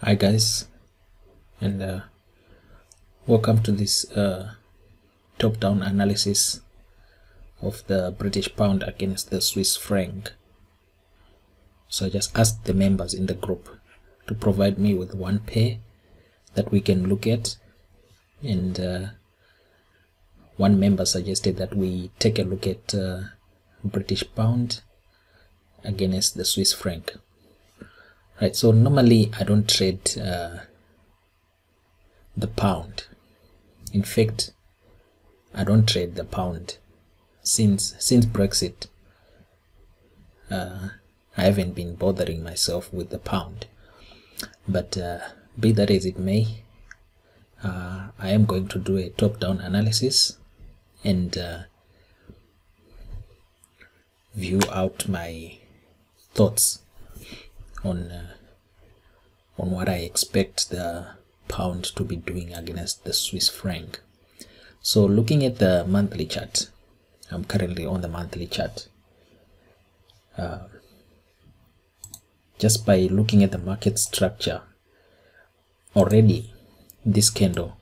Hi guys, and welcome to this top-down analysis of the British pound against the Swiss franc. So I just asked the members in the group to provide me with one pair that we can look at, and one member suggested that we take a look at British pound against the Swiss franc. Right, so normally I don't trade the pound. In fact, I don't trade the pound since Brexit. I haven't been bothering myself with the pound, but be that as it may, I am going to do a top-down analysis and view out my thoughts on what I expect the pound to be doing against the Swiss franc. So looking at the monthly chart, I'm currently on the monthly chart. Just by looking at the market structure, already this candle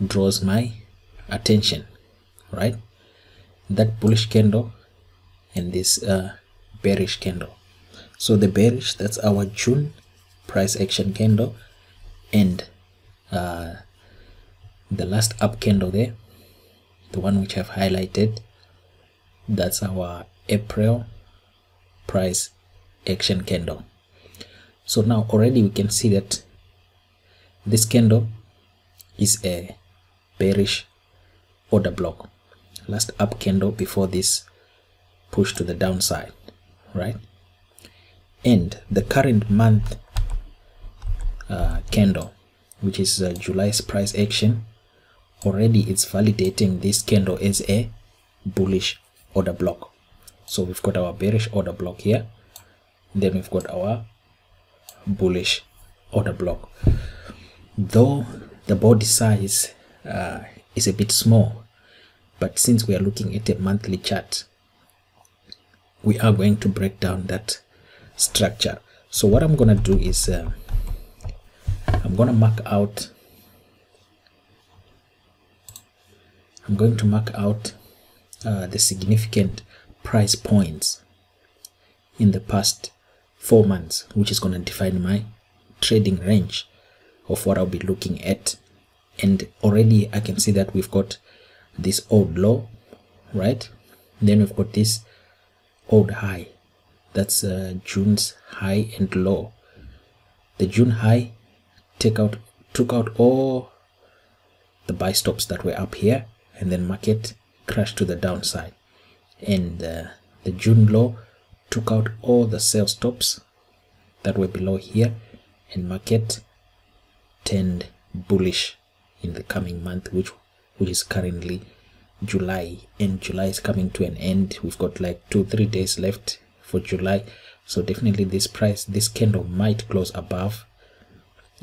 draws my attention, right? That bullish candle and this bearish candle. So the bearish, that's our June price action candle, and the last up candle there, the one which I've highlighted, that's our April price action candle. So now already we can see that this candle is a bearish order block, last up candle before this push to the downside, right? And the current month candle, which is July's price action, already it's validating this candle as a bullish order block. So we've got our bearish order block here, then we've got our bullish order block. Though the body size is a bit small, but since we are looking at a monthly chart, we are going to break down that structure. So what I'm going to do is I'm going to mark out the significant price points in the past 4 months, which is going to define my trading range of what I'll be looking at. And already I can see that we've got this old low, right? Then we've got this old high, that's June's high and low. The June high took out all the buy stops that were up here, and then market crashed to the downside, and the June low took out all the sell stops that were below here, and market turned bullish in the coming month, which is currently July, and July is coming to an end. We've got like 2-3 days left for July, so definitely this candle might close above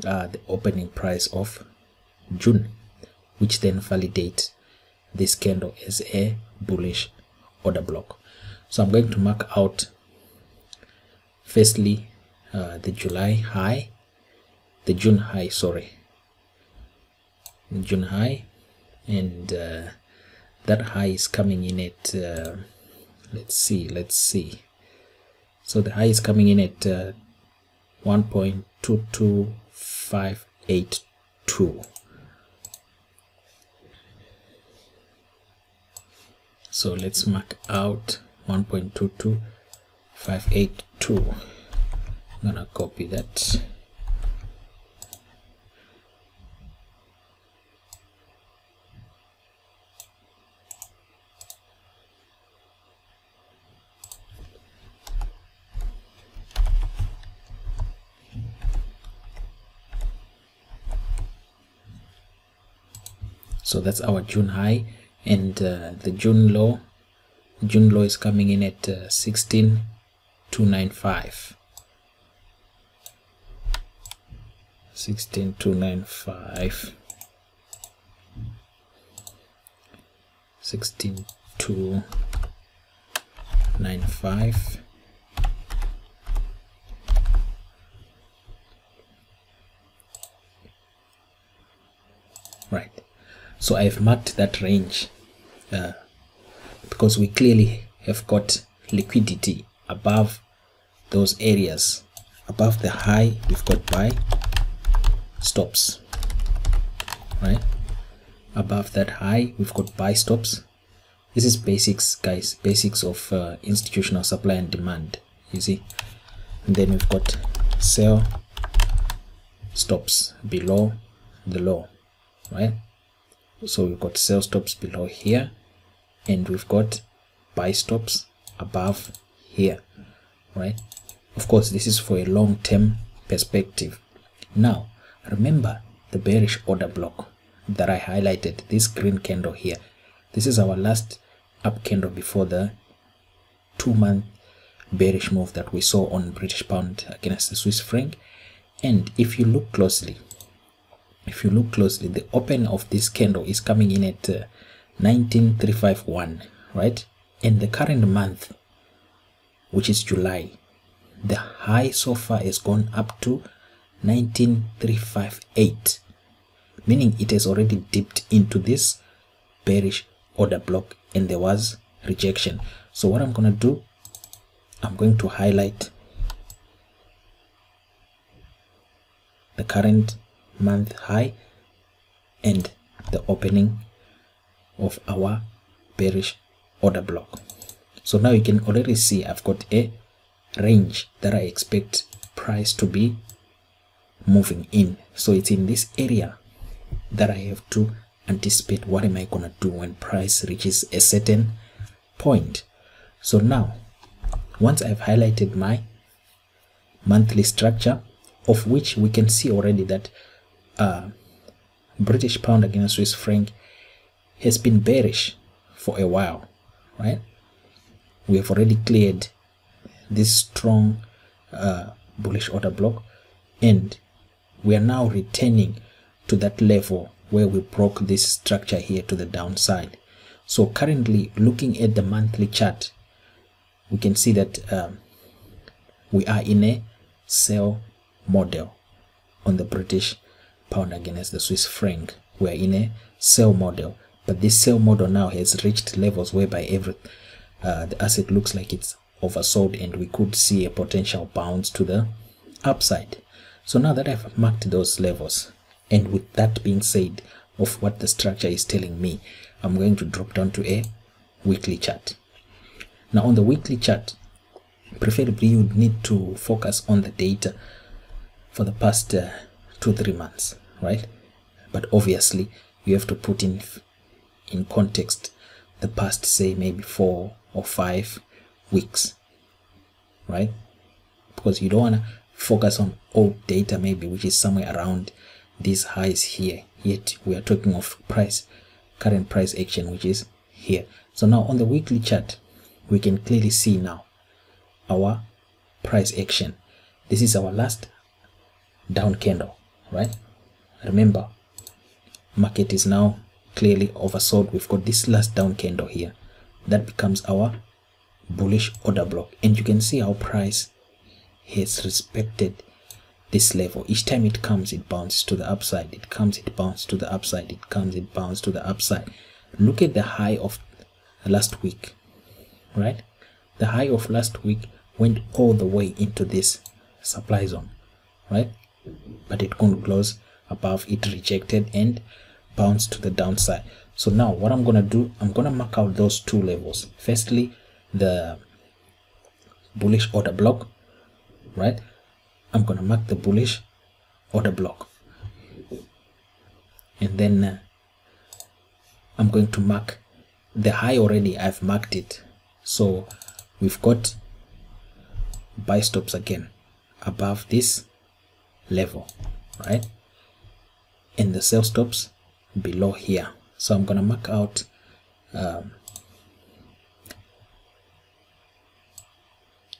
the opening price of June, which then validates this candle as a bullish order block. So I'm going to mark out firstly the June high, and that high is coming in at let's see, so the high is coming in at 1.22582. So let's mark out 1.22582. I'm gonna copy that. So that's our June high, and the June low is coming in at 16,295. 16,295. 16,295. Right. So I've marked that range because we clearly have got liquidity above those areas. Above the high, we've got buy stops, right? Above that high, we've got buy stops. This is basics, guys, basics of institutional supply and demand, you see. And then we've got sell stops below the low, right? So we've got sell stops below here, and we've got buy stops above here, right? Of course, this is for a long-term perspective. Now, remember the bearish order block that I highlighted, this green candle here. This is our last up candle before the 2-month bearish move that we saw on British pound against the Swiss franc. And if you look closely, the open of this candle is coming in at 19,351, right? And the current month, which is July, the high so far has gone up to 19,358, meaning it has already dipped into this bearish order block and there was rejection. So what I'm going to do, I'm going to highlight the current month high and the opening of our bearish order block. So now you can already see I've got a range that I expect price to be moving in. So it's in this area that I have to anticipate what am I gonna do when price reaches a certain point. So now, once I've highlighted my monthly structure, of which we can see already that British pound against Swiss franc has been bearish for a while, right? We have already cleared this strong bullish order block, and we are now returning to that level where we broke this structure here to the downside. So currently, looking at the monthly chart, we can see that we are in a sell model on the British pound against the Swiss franc. We are in a sell model, but this sell model now has reached levels whereby the asset looks like it's oversold, and we could see a potential bounce to the upside. So now that I've marked those levels, and with that being said of what the structure is telling me, I'm going to drop down to a weekly chart. Now on the weekly chart, preferably you would need to focus on the data for the past 2-3 months, right? But obviously you have to put in context the past, say maybe 4 or 5 weeks, right? Because you don't want to focus on old data maybe which is somewhere around these highs here, yet we are talking of current price action which is here. So now on the weekly chart, we can clearly see now our price action. This is our last down candle, right? Remember, market is now clearly oversold. We've got this last down candle here that becomes our bullish order block, and you can see how price has respected this level. Each time it comes, it bounces to the upside. It comes, it bounces to the upside. It comes, it bounces to the upside. Look at the high of last week, right? The high of last week went all the way into this supply zone, right? But it couldn't close above. It rejected and bounced to the downside. So now what I'm gonna do, I'm gonna mark out those two levels. Firstly, the bullish order block, right? I'm gonna mark the bullish order block, and then I'm going to mark the high. Already I've marked it, so we've got buy stops again above this level, right? And the sell stops below here. So I'm gonna mark out the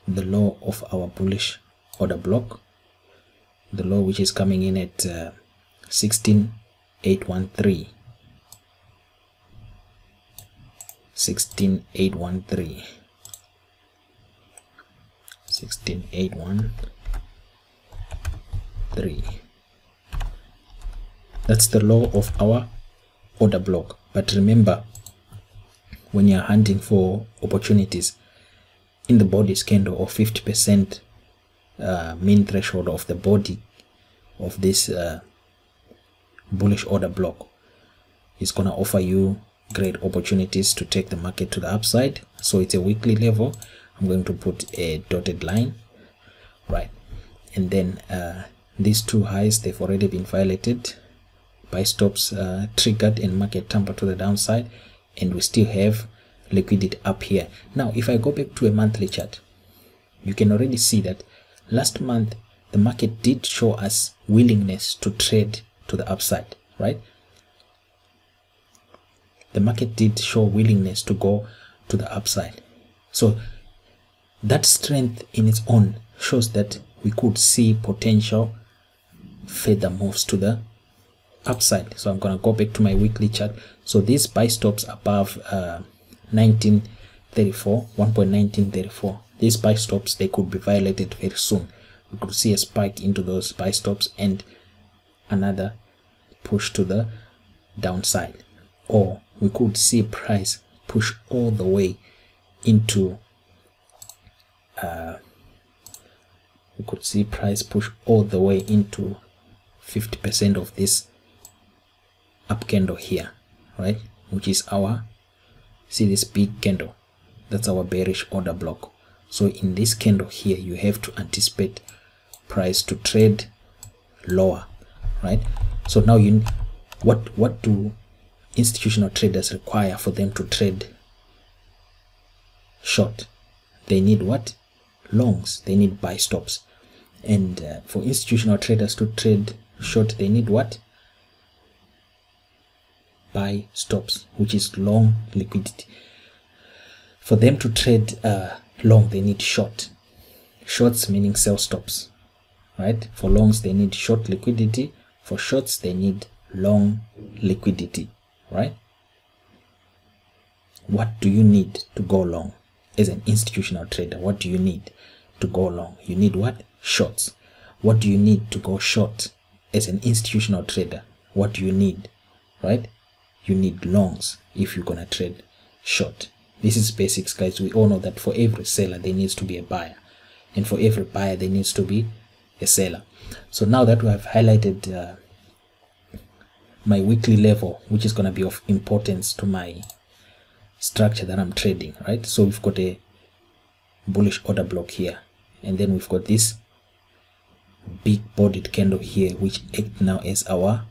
low of our bullish order block, the low which is coming in at 16,813. 16,813. 16,813. That's the low of our order block. But remember, when you're hunting for opportunities in the body's candle or 50% mean threshold of the body of this bullish order block, is going to offer you great opportunities to take the market to the upside. So it's a weekly level. I'm going to put a dotted line, right? And then these two highs, they've already been violated. Buy stops triggered and market tamper to the downside, and we still have liquidity up here. Now if I go back to a monthly chart, you can already see that last month the market did show us willingness to trade to the upside, right? The market did show willingness to go to the upside. So that strength in its own shows that we could see potential further moves to the upside. So I'm going to go back to my weekly chart. So these buy stops above 1934, 1.1934, these buy stops, they could be violated very soon. We could see a spike into those buy stops and another push to the downside, or we could see price push all the way into 50% of this up candle here, right? Which is our, see this big candle, that's our bearish order block. So in this candle here, you have to anticipate price to trade lower, right? So now what do institutional traders require for them to trade short? They need what? Longs. They need buy stops. And for institutional traders to trade short, they need what? Buy stops, which is long liquidity. For them to trade long, they need short. Shorts meaning sell stops, right? For longs, they need short liquidity. For shorts, they need long liquidity, right? What do you need to go long as an institutional trader? What do you need to go long? You need what? Shorts. What do you need to go short as an institutional trader? What do you need, right? You need longs if you're gonna trade short. This is basics, guys. We all know that for every seller there needs to be a buyer, and for every buyer there needs to be a seller. So now that we have highlighted my weekly level, which is going to be of importance to my structure that I'm trading, right? So we've got a bullish order block here, and then we've got this big bodied candle here, which acts now as our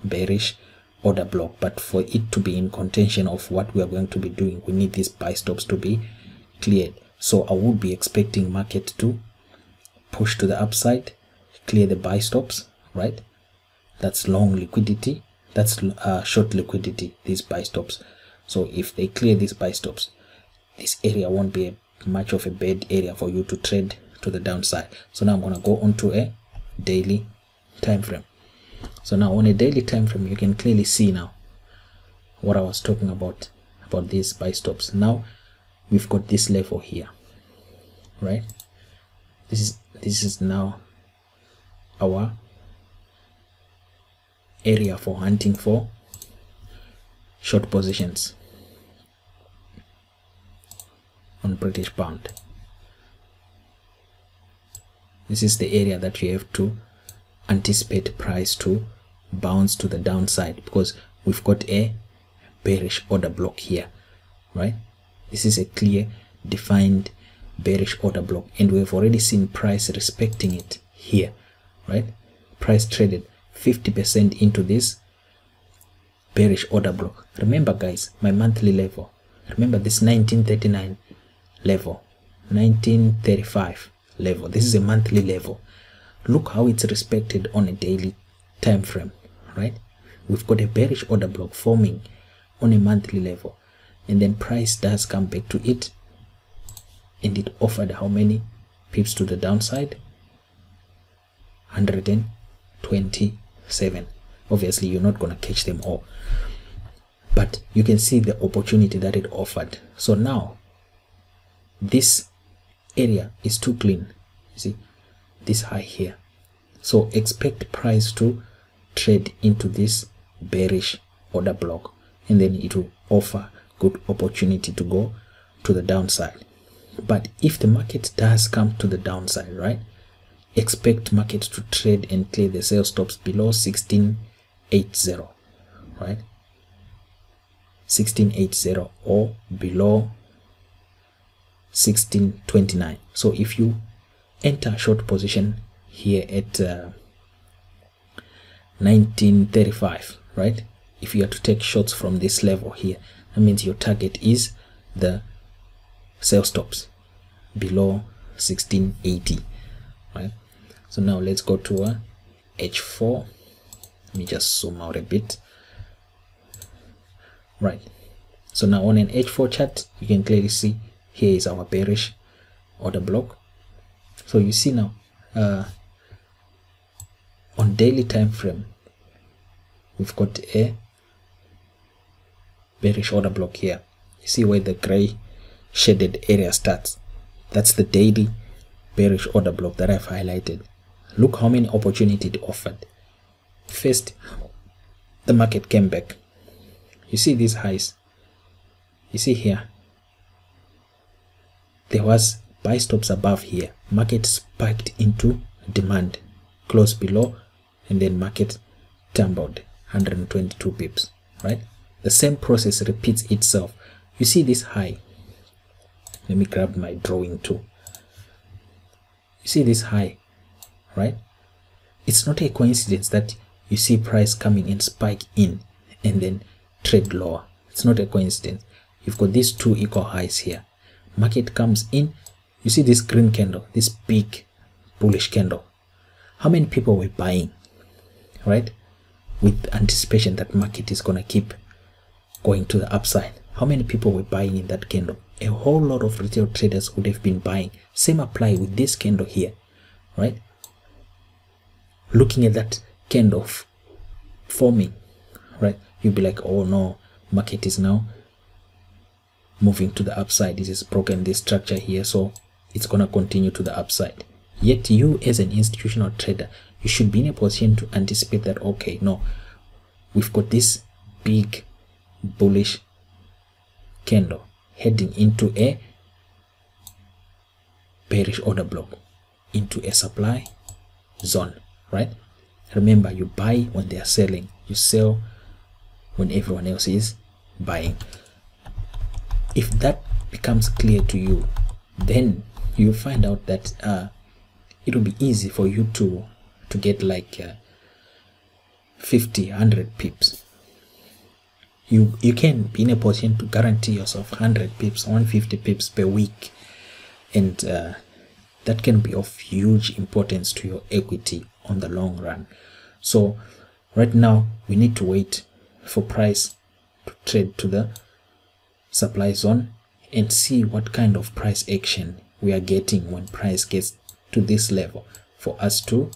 bearish order block. But for it to be in contention of what we are going to be doing, we need these buy stops to be cleared. So I would be expecting market to push to the upside, clear the buy stops, right? That's long liquidity, that's short liquidity, these buy stops. So if they clear these buy stops, this area won't be much of a bad area for you to trade to the downside. So now I'm going to go on to a daily time frame. So now on a daily time frame, you can clearly see now what I was talking about these buy stops. Now we've got this level here, right? This is now our area for hunting for short positions on British pound. This is the area that you have to anticipate price to bounce to the downside, because we've got a bearish order block here, right? This is a clear defined bearish order block, and we've already seen price respecting it here, right? Price traded 50% into this bearish order block. Remember, guys, my monthly level, remember this 1939 level, 1935 level. This is a monthly level. Look how it's respected on a daily time frame, right? We've got a bearish order block forming on a monthly level, and then price does come back to it, and it offered how many pips to the downside? 127. Obviously you're not going to catch them all, but you can see the opportunity that it offered. So now this area is too clean, you see this high here, so expect price to trade into this bearish order block, and then it will offer good opportunity to go to the downside. But if the market does come to the downside, right, expect market to trade and clear the sell stops below 1680, right, 1680 or below 1629. So if you enter a short position here at 1935, right, if you are to take shots from this level here, that means your target is the sell stops below 1680, right? So now let's go to a H4. Let me just zoom out a bit, right? So now on an H4 chart, you can clearly see here is our bearish order block. So you see now on daily time frame, we've got a bearish order block here. You see where the gray shaded area starts? That's the daily bearish order block that I've highlighted. Look how many opportunities it offered. First, the market came back. You see these highs. You see here, there was buy stops above here. Market spiked into demand, close below, and then market tumbled 122 pips, right? The same process repeats itself. You see this high. Let me grab my drawing tool. You see this high, right? It's not a coincidence that you see price coming and spike in and then trade lower. It's not a coincidence. You've got these two equal highs here. Market comes in. You see this green candle, this big bullish candle. How many people were buying, right? With anticipation that market is going to keep going to the upside. How many people were buying in that candle? A whole lot of retail traders would have been buying. Same apply with this candle here, right? Looking at that candle forming, right? You'll be like, oh no, market is now moving to the upside. This has broken this structure here, so it's going to continue to the upside. Yet you as an institutional trader, you should be in a position to anticipate that, okay, no, we've got this big bullish candle heading into a bearish order block, into a supply zone, right? Remember, you buy when they are selling, you sell when everyone else is buying. If that becomes clear to you, then you find out that it will be easy for you to get like 50, 100 pips. You can be in a position to guarantee yourself 100 pips, 150 pips per week, and that can be of huge importance to your equity on the long run. So right now we need to wait for price to trade to the supply zone and see what kind of price action we are getting when price gets to this level for us to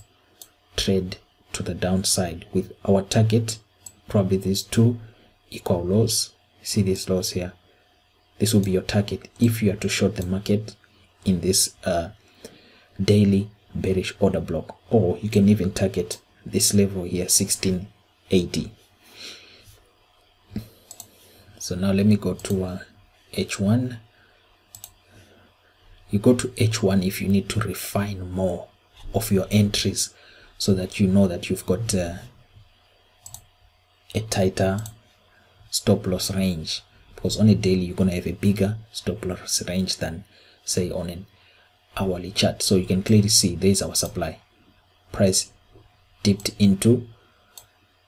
trade to the downside with our target, probably these two equal lows. See these lows here? This will be your target if you are to short the market in this daily bearish order block, or you can even target this level here, 1680. So now let me go to H1. You go to H1 if you need to refine more of your entries so that you know that you've got a tighter stop loss range, because on a daily you're going to have a bigger stop loss range than say on an hourly chart. So you can clearly see there's our supply. Price dipped into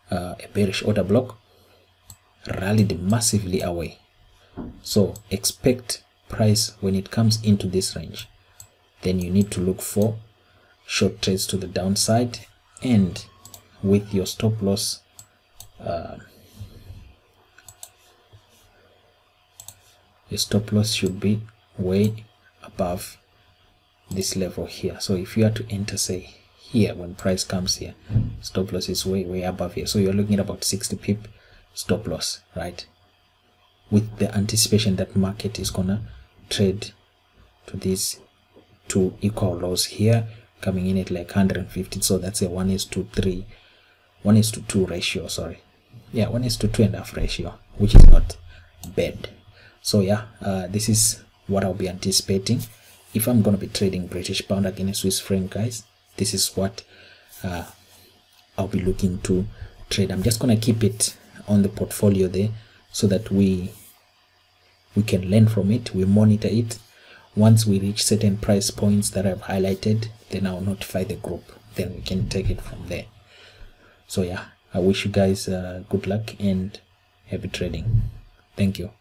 a bearish order block, rallied massively away. So expect price when it comes into this range, then you need to look for short trades to the downside, and with your stop loss your stop loss should be way above this level here. So if you are to enter, say here, when price comes here, stop loss is way above here. So you're looking at about 60 pip stop loss, right? With the anticipation that market is gonna trade to these two equal lows here, coming in at like 150. So that's a 1:2 ratio, sorry. Yeah, 1:2.5 ratio, which is not bad. So yeah, this is what I'll be anticipating if I'm going to be trading British pound against Swiss franc, guys. This is what I'll be looking to trade. I'm just going to keep it on the portfolio there so that we can learn from it, we monitor it. Once we reach certain price points that I've highlighted, then I'll notify the group, then we can take it from there. So yeah, I wish you guys good luck and happy trading. Thank you.